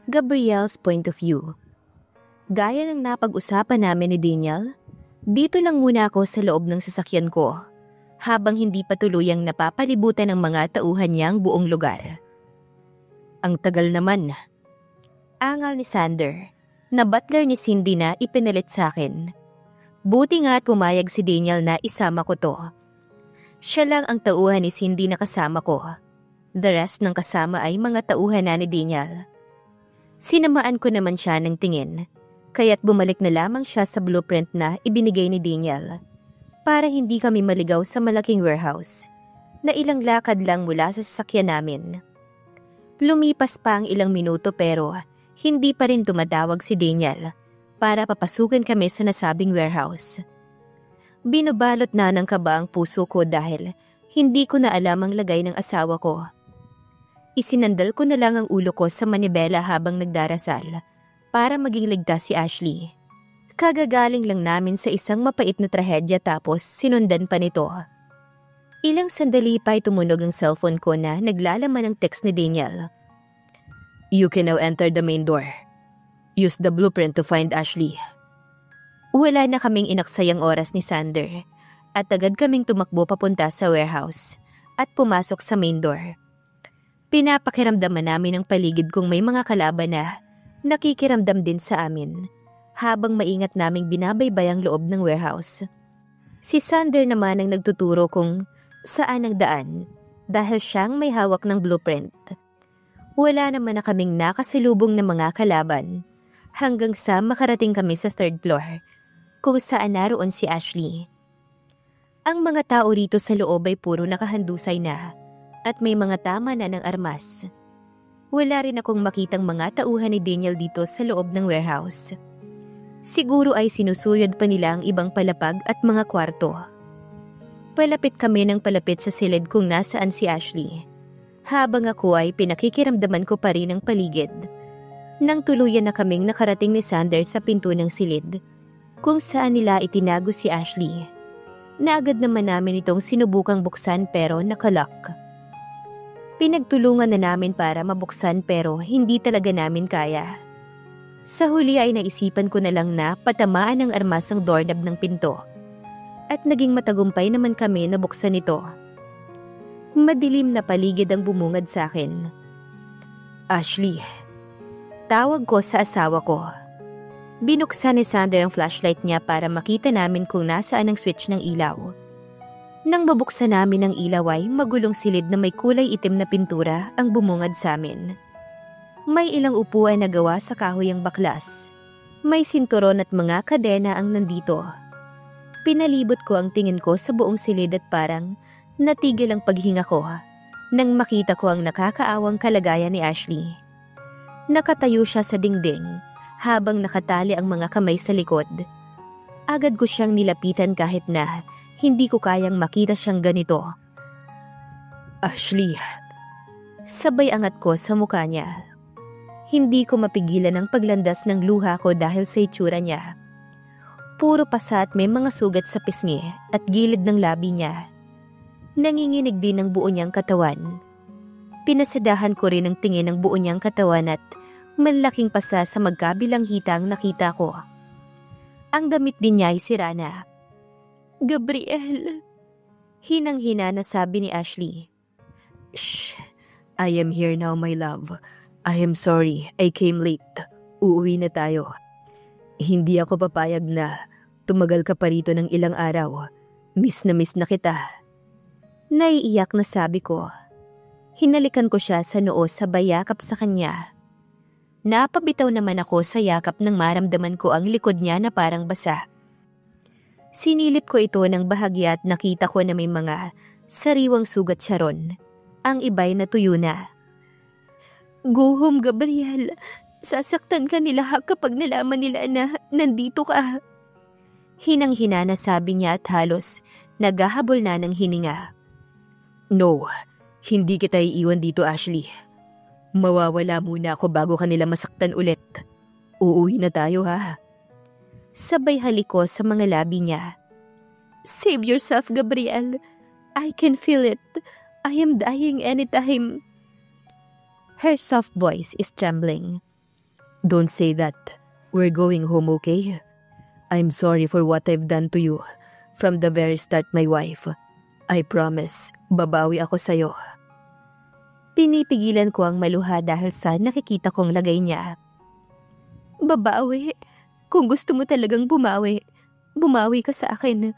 Gabriel's point of view. Gaya ng napag-usapan namin ni Daniel, dito lang muna ako sa loob ng sasakyan ko, habang hindi pa tuluyang napapalibutan ng mga tauhan niyang buong lugar. Ang tagal naman. Angal ni Sander, na butler ni Cindy na ipinalit sa akin. Buti nga at pumayag si Daniel na isama ko to. Siya lang ang tauhan ni Cindy na kasama ko. The rest ng kasama ay mga tauhan na ni Daniel. Sinamaan ko naman siya ng tingin, kaya't bumalik na lamang siya sa blueprint na ibinigay ni Daniel para hindi kami maligaw sa malaking warehouse na ilang lakad lang mula sa sasakyan namin. Lumipas pa ang ilang minuto pero hindi pa rin tumatawag si Daniel para papasukan kami sa nasabing warehouse. Binabalot na ng kaba ang puso ko dahil hindi ko na alam ang lagay ng asawa ko. Isinandal ko na lang ang ulo ko sa manibela habang nagdarasal para maging ligtas si Ashley. Kagagaling lang namin sa isang mapait na trahedya tapos sinundan pa nito. Ilang sandali pa ay tumunog ang cellphone ko na naglalaman ng text ni Daniel. You can now enter the main door. Use the blueprint to find Ashley. Wala na kaming inaksayang oras ni Sander at agad kaming tumakbo papunta sa warehouse at pumasok sa main door. Pinapakiramdaman namin ang paligid kung may mga kalaban na nakikiramdam din sa amin habang maingat naming binabaybay ang loob ng warehouse. Si Sander naman ang nagtuturo kung saan ang daan dahil siyang may hawak ng blueprint. Wala naman na kaming nakasalubong ng mga kalaban hanggang sa makarating kami sa third floor kung saan naroon si Ashley. Ang mga tao rito sa loob ay puro nakahandusay na at may mga tama na ng armas. Wala rin akong makitang mga tauhan ni Daniel dito sa loob ng warehouse. Siguro ay sinusuyod pa nila ang ibang palapag at mga kwarto. Palapit kami ng palapit sa silid kung nasaan si Ashley, habang ako ay pinakikiramdaman ko pa rin ang paligid. Nang tuluyan na kaming nakarating ni Sander sa pinto ng silid, kung saan nila itinago si Ashley. Naagad naman namin itong sinubukang buksan pero nakalock. Pinagtulungan na namin para mabuksan pero hindi talaga namin kaya. Sa huli ay naisipan ko na lang na patamaan ng armas ang doorknob ng pinto. At naging matagumpay naman kami na buksan ito. Madilim na paligid ang bumungad sa akin. Ashley. Tawag ko sa asawa ko. Binuksan ni Sander ang flashlight niya para makita namin kung nasaan ang switch ng ilaw. Nang mabuksan namin ang ilaw ay magulong silid na may kulay itim na pintura ang bumungad sa amin. May ilang upuan na gawa sa kahoy ang baklas. May sinturon at mga kadena ang nandito. Pinalibot ko ang tingin ko sa buong silid at parang natigil ang paghinga ko nang makita ko ang nakakaawang kalagayan ni Ashley. Nakatayo siya sa dingding habang nakatali ang mga kamay sa likod. Agad ko siyang nilapitan kahit na hindi ko kayang makita siyang ganito. Ashley. Sabay angat ko sa mukha niya. Hindi ko mapigilan ang paglandas ng luha ko dahil sa itsura niya. Puro pasa at may mga sugat sa pisngi at gilid ng labi niya. Nanginginig din ang buo niyang katawan. Pinasadahan ko rin ang tingin ng buo niyang katawan at malaking pasa sa magkabilang hita ang nakita ko. Ang damit din niya ay sira na. Gabriel. Hinang-hina na sabi ni Ashley. Shh. I am here now, my love. I am sorry. I came late. Uuwi na tayo. Hindi ako papayag na tumagal ka pa rito ng ilang araw. Miss na kita. Naiiyak na sabi ko. Hinalikan ko siya sa noo sabay yakap sa kanya. Napabitaw naman ako sa yakap nang maramdaman ko ang likod niya na parang basa. Sinilip ko ito ng bahagya at nakita ko na may mga sariwang sugat siya ron. Ang iba'y natuyo na. Go home, Gabriel. Sasaktan ka nila kapag nalaman nila na nandito ka. Hinang-hina na sabi niya at halos naghahabol na ng hininga. No, hindi kita iiwan dito, Ashley. Mawawala muna ako bago kanila masaktan ulit. Uuwi na tayo, ha? Sabay haliko sa mga labi niya. Save yourself, Gabriel. I can feel it. I am dying anytime. Her soft voice is trembling. Don't say that. We're going home, okay? I'm sorry for what I've done to you. From the very start, my wife. I promise, babawi ako sa'yo. Pinipigilan ko ang maluha dahil sa nakikita kong lagay niya. Babawi? Kung gusto mo talagang bumawi ka sa akin.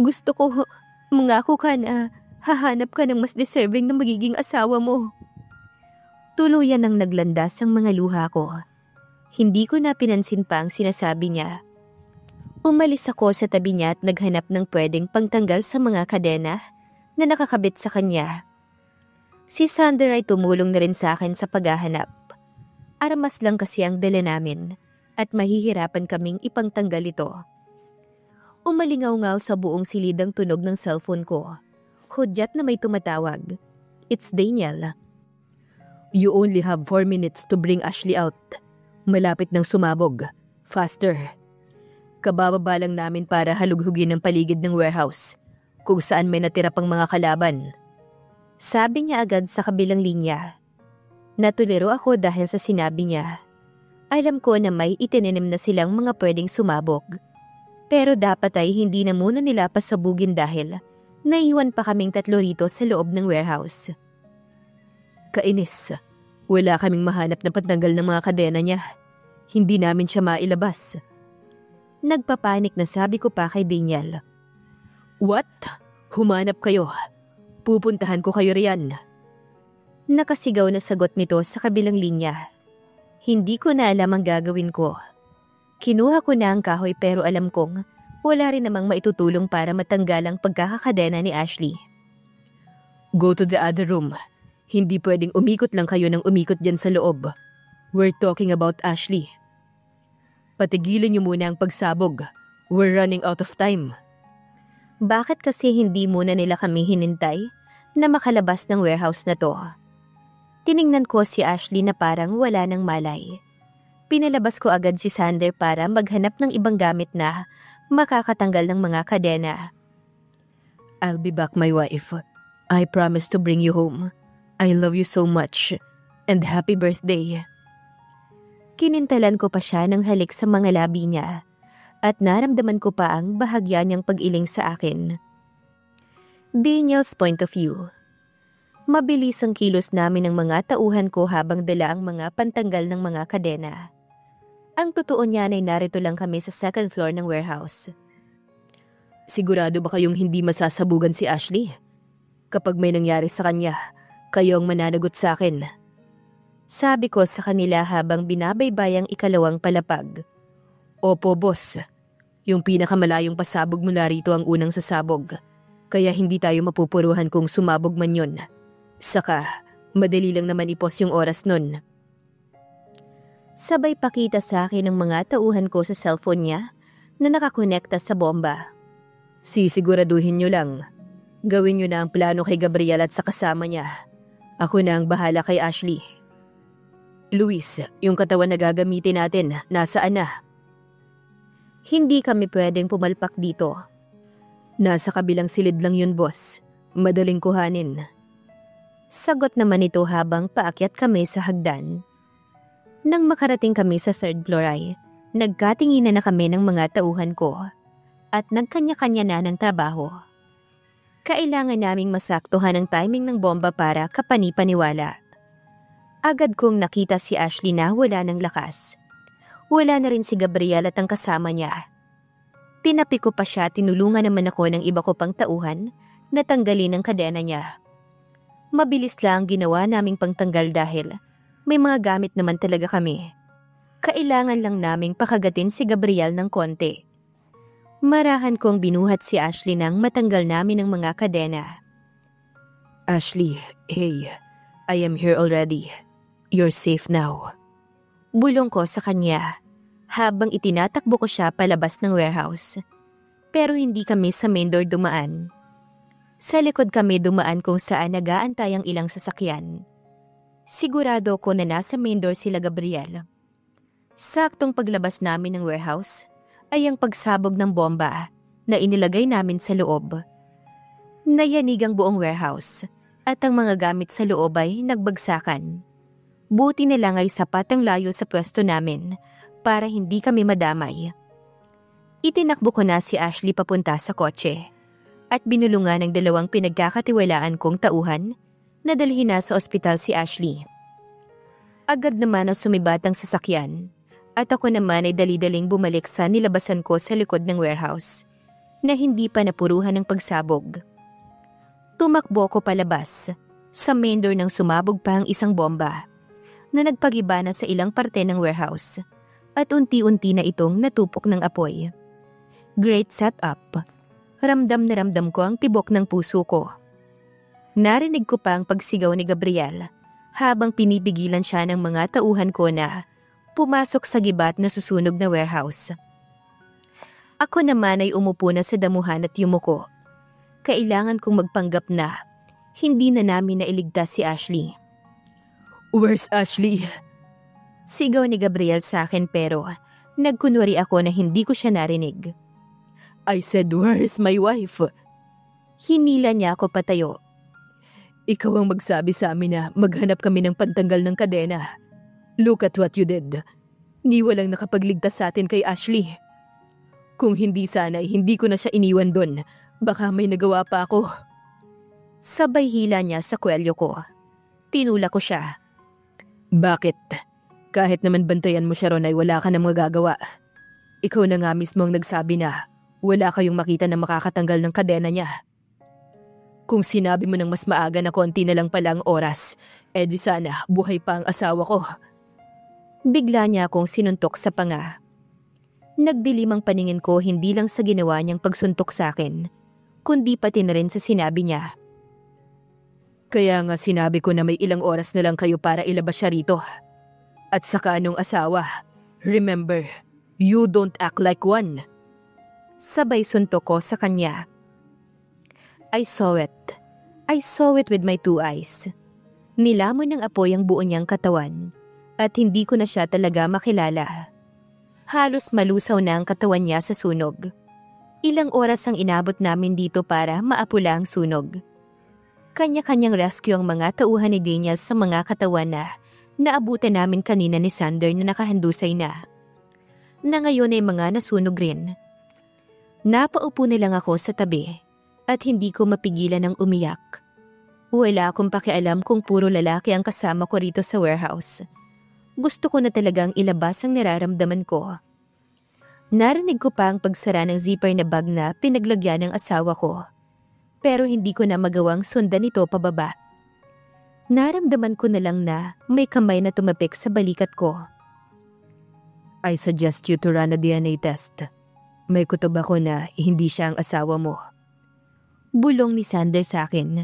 Gusto ko, mangako ka na hahanap ka ng mas deserving na magiging asawa mo. Tuluyan ang naglandas ang mga luha ko. Hindi ko na pinansin pa ang sinasabi niya. Umalis ako sa tabi niya at naghanap ng pwedeng pangtanggal sa mga kadena na nakakabit sa kanya. Si Sander ay tumulong na rin sa akin sa paghahanap. Armas lang kasi ang dala namin at mahihirapan kaming ipangtanggal ito. Umalingaw-ngaw sa buong silid ang tunog ng cellphone ko. Hudyat na may tumatawag. It's Daniel. You only have 4 minutes to bring Ashley out. Malapit ng sumabog. Faster. Kabababa lang namin para halughugin ang paligid ng warehouse, kung saan may natira pang mga kalaban. Sabi niya agad sa kabilang linya. Natuliro ako dahil sa sinabi niya. Alam ko na may itinanim na silang mga pwedeng sumabog. Pero dapat ay hindi na muna nila pasabugin dahil naiwan pa kaming 3 rito sa loob ng warehouse. Kainis. Wala kaming mahanap na pantanggal ng mga kadena niya. Hindi namin siya mailabas. Nagpapanik na sabi ko pa kay Daniel. What? Humanap kayo. Pupuntahan ko kayo riyan. Nakasigaw na sagot nito sa kabilang linya. Hindi ko na alam ang gagawin ko. Kinuha ko na ang kahoy pero alam kong wala rin namang maitutulong para matanggal ang pagkakakadena ni Ashley. Go to the other room. Hindi pwedeng umikot lang kayo ng umikot dyan sa loob. We're talking about Ashley. Patigilan niyo muna ang pagsabog. We're running out of time. Bakit kasi hindi muna nila kami hinintay na makalabas ng warehouse na to? Tiningnan ko si Ashley na parang wala ng malay. Pinalabas ko agad si Sander para maghanap ng ibang gamit na makakatanggal ng mga kadena. I'll be back, my wife. I promise to bring you home. I love you so much. And happy birthday. Kinintalan ko pa siya ng halik sa mga labi niya at naramdaman ko pa ang bahagya niyang pag-iling sa akin. Daniel's point of view. Mabilis ang kilos namin ng mga tauhan ko habang dala ang mga pantanggal ng mga kadena. Ang totoo niyan ay narito lang kami sa 2nd floor ng warehouse. Sigurado ba kayong hindi masasabugan si Ashley? Kapag may nangyari sa kanya, kayo ang mananagot sa akin. Sabi ko sa kanila habang binabaybayang ikalawang palapag. Opo, boss. Yung pinakamalayong pasabog mula rito ang unang sasabog. Kaya hindi tayo mapupuruhan kung sumabog man yun. Saka, madali lang naman ipos yung oras nun. Sabay pakita sa akin ng mga tauhan ko sa cellphone niya na nakakonekta sa bomba. Sisiguraduhin nyo lang. Gawin nyo na ang plano kay Gabriel at sa kasama niya. Ako na ang bahala kay Ashley. Luis, yung katawan na gagamitin natin, nasaan na? Hindi kami pwedeng pumalpak dito. Nasa kabilang silid lang yun, boss. Madaling kuhanin. Sagot naman ito habang paakyat kami sa hagdan. Nang makarating kami sa 3rd floor ay, nagkatinginan na kami ng mga tauhan ko at nagkanya-kanya na ng trabaho. Kailangan naming masaktuhan ang timing ng bomba para kapani-paniwala. Agad kong nakita si Ashley na wala ng lakas. Wala na rin si Gabriel at ang kasama niya. Tinapi ko pa siya, tinulungan naman ako ng iba ko pang tauhan na tanggalin ang kadena niya. Mabilis lang ginawa naming pangtanggal dahil may mga gamit naman talaga kami. Kailangan lang naming pakagatin si Gabriel ng konti. Marahan kong binuhat si Ashley nang matanggal namin ang mga kadena. Ashley, hey, I am here already. You're safe now. Bulong ko sa kanya habang itinatakbo ko siya palabas ng warehouse. Pero hindi kami sa main door dumaan. Sa likod kami dumaan kung saan nag-aantay ang ilang sasakyan. Sigurado ko na nasa main door sila Gabriel. Saktong paglabas namin ng warehouse ay ang pagsabog ng bomba na inilagay namin sa loob. Nayanig ang buong warehouse at ang mga gamit sa loob ay nagbagsakan. Buti na lang ay sapat ang layo sa pwesto namin para hindi kami madamay. Itinakbo ko na si Ashley papunta sa kotse at binulungan ng dalawang pinagkakatiwalaan kong tauhan na dalhin na sa ospital si Ashley. Agad naman na sumibat ang sasakyan at ako naman ay dali-daling bumalik sa nilabasan ko sa likod ng warehouse na hindi pa napuruhan ng pagsabog. Tumakbo ko palabas sa main door nang sumabog pa ang isang bomba na nagpagiba na sa ilang parte ng warehouse at unti-unti na itong natupok ng apoy. Great setup. Ramdam na ramdam ko ang tibok ng puso ko. Narinig ko pa ang pagsigaw ni Gabriel habang pinipigilan siya ng mga tauhan ko na pumasok sa gibat na susunog na warehouse. Ako naman ay umupo na sa damuhan at yumuko. Kailangan kong magpanggap na hindi na namin nailigtas si Ashley. Where's Ashley? Sigaw ni Gabriel sa akin pero nagkunwari ako na hindi ko siya narinig. I said, where's my wife? Hinila niya ako patayo. Ikaw ang magsabi sa amin na maghanap kami ng pantanggal ng kadena. Look at what you did. Ni walang nakapagligtas sa atin kay Ashley. Kung hindi sana ay hindi ko na siya iniwan doon. Baka may nagawa pa ako. Sabay hila niya sa kwelyo ko. Tinula ko siya. Bakit? Kahit naman bantayan mo siya ron ay wala ka nang magagawa. Ikaw na nga mismo ang nagsabi na wala kayong makita na makakatanggal ng kadena niya. Kung sinabi mo ng mas maaga na konti na lang pala ang oras, di sana buhay pa ang asawa ko. Bigla niya akong sinuntok sa panga. Nagdilim ang paningin ko hindi lang sa ginawa niyang pagsuntok sa akin, kundi pati na rin sa sinabi niya. Kaya nga sinabi ko na may ilang oras na lang kayo para ilabas siya rito. At saka anong asawa, remember, you don't act like one. Sabay suntok ko sa kanya. I saw it. I saw it with my two eyes. Nilamon ng apoy ang buo niyang katawan at hindi ko na siya talaga makilala. Halos malusaw na ang katawan niya sa sunog. Ilang oras ang inabot namin dito para maapula ang sunog. Kanya-kanyang rescue ang mga tauhan ni Daniel sa mga katawan na naabutan namin kanina ni Sander na nakahandusay na. Na ngayon ay mga nasunog rin. Napaupo na lang ako sa tabi at hindi ko mapigilan ng umiyak. Wala akong pakialam kung puro lalaki ang kasama ko rito sa warehouse. Gusto ko na talagang ilabas ang nararamdaman ko. Narinig ko pa ang pagsara ng zipper na bag na pinaglagyan ng asawa ko. Pero hindi ko na magawang sundan ito pababa. Naramdaman ko na lang na may kamay na tumapik sa balikat ko. I suggest you to run a DNA test. May kutob ako na hindi siya ang asawa mo. Bulong ni Sander sa akin.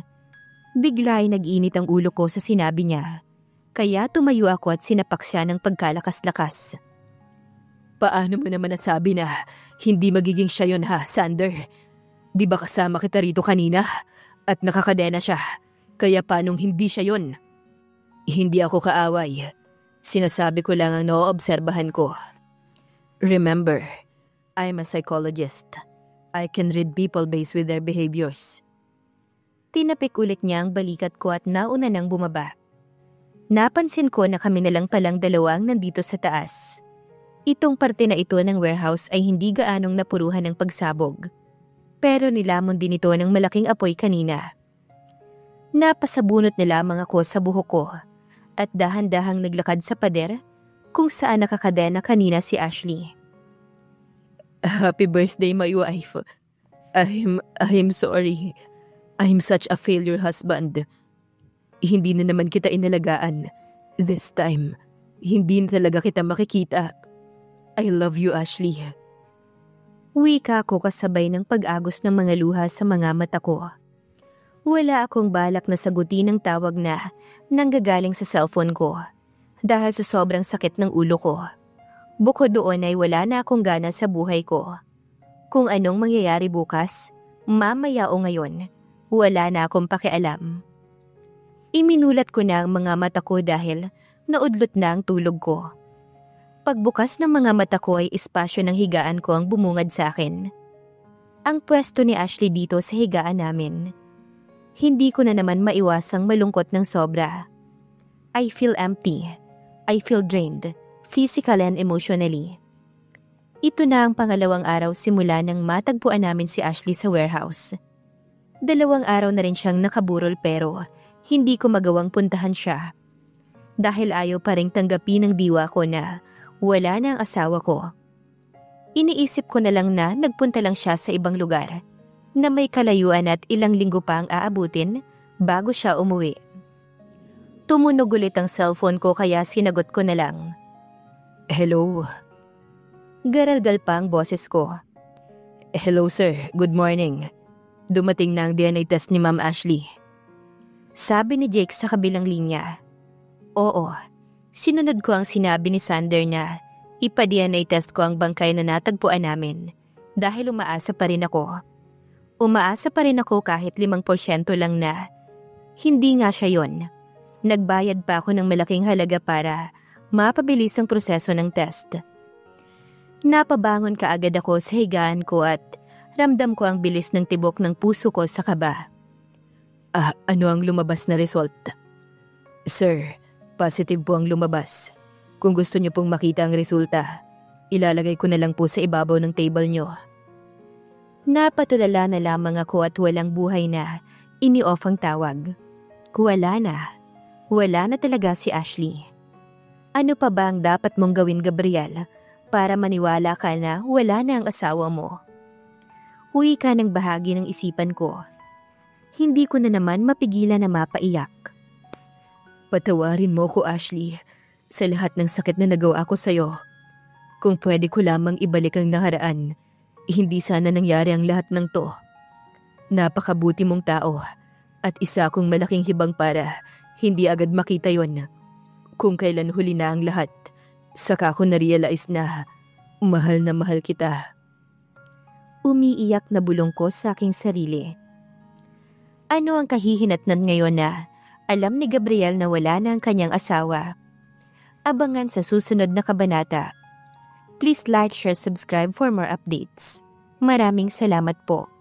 Bigla ay nag-init ang ulo ko sa sinabi niya. Kaya tumayo ako at sinapak siya ng pagkalakas-lakas. Paano mo naman nasabi na hindi magiging siya yun ha, Sander? Di ba kasama kita rito kanina? At nakakadena siya. Kaya paanong hindi siya yun? Hindi ako kaaway. Sinasabi ko lang ang nooobserbahan ko. Remember, I'm a psychologist. I can read people based with their behaviors. Tinapik ulit niya ang balikat ko at nauna nang bumaba. Napansin ko na kami na lang palang dalawang nandito sa taas. Itong parte na ito ng warehouse ay hindi gaanong napuruhan ng pagsabog. Pero nilamon din ito ng malaking apoy kanina. Napasabunot na lamang ako sa buhok ko at dahan-dahang naglakad sa pader kung saan nakakadena kanina si Ashley. Happy birthday, my wife. I'm sorry. I'm such a failure husband. Hindi na naman kita inalagaan. This time, hindi na talaga kita makikita. I love you, Ashley. Wika ko kasabay ng pag-agos ng mga luha sa mga mata ko. Wala akong balak na sagutin ang tawag na nanggagaling sa cellphone ko dahil sa sobrang sakit ng ulo ko. Bukod doon ay wala na akong gana sa buhay ko. Kung anong mangyayari bukas, mamaya o ngayon, wala na akong pakialam. Iminulat ko na ang mga mata ko dahil naudlot na ang tulog ko. Pagbukas ng mga mata ko ay espasyo ng higaan ko ang bumungad sa akin. Ang pwesto ni Ashley dito sa higaan namin. Hindi ko na naman maiwasang malungkot ng sobra. I feel empty I feel drained, physically and emotionally. Ito na ang pangalawang araw simula nang matagpuan namin si Ashley sa warehouse. 2 araw na rin siyang nakaburol pero hindi ko magawang puntahan siya. Dahil ayaw pa ring tanggapin ng diwa ko na wala na ang asawa ko. Iniisip ko na lang na nagpunta lang siya sa ibang lugar na may kalayuan at ilang linggo pa ang aabutin bago siya umuwi. Tumunog ulit ang cellphone ko kaya sinagot ko na lang. Hello? Garalgal pa ang boses ko. Hello sir, good morning. Dumating na ang DNA test ni Ma'am Ashley. Sabi ni Jake sa kabilang linya. Oo, sinunod ko ang sinabi ni Sander na ipa-DNA test ko ang bangkay na natagpuan namin dahil umaasa pa rin ako. Umaasa pa rin ako kahit 5% lang na hindi nga siya yon. Nagbayad pa ako ng malaking halaga para mapabilis ang proseso ng test. Napabangon kaagad ako sa higaan ko at ramdam ko ang bilis ng tibok ng puso ko sa kaba. Ano ang lumabas na result? Sir, positive po ang lumabas. Kung gusto niyo pong makita ang resulta, ilalagay ko na lang po sa ibabaw ng table niyo. Napatulala na lamang ako at walang buhay na ini-off ang tawag. Wala na talaga si Ashley. Ano pa ba ang dapat mong gawin, Gabriel, para maniwala ka na wala na ang asawa mo? Uwi ka ng bahagi ng isipan ko. Hindi ko na naman mapigilan na mapaiyak. Patawarin mo ko, Ashley, sa lahat ng sakit na nagawa ko sa'yo. Kung pwede ko lamang ibalik ang nakaraan, hindi sana nangyari ang lahat ng to. Napakabuti mong tao at isa akong malaking hibang para hindi agad makita yon. Kung kailan huli na ang lahat, saka ko na-realize na mahal kita. Umiiyak na bulong ko sa aking sarili. Ano ang kahihinatnan ngayon na alam ni Gabriel na wala na ang kanyang asawa? Abangan sa susunod na kabanata. Please like, share, subscribe for more updates. Maraming salamat po.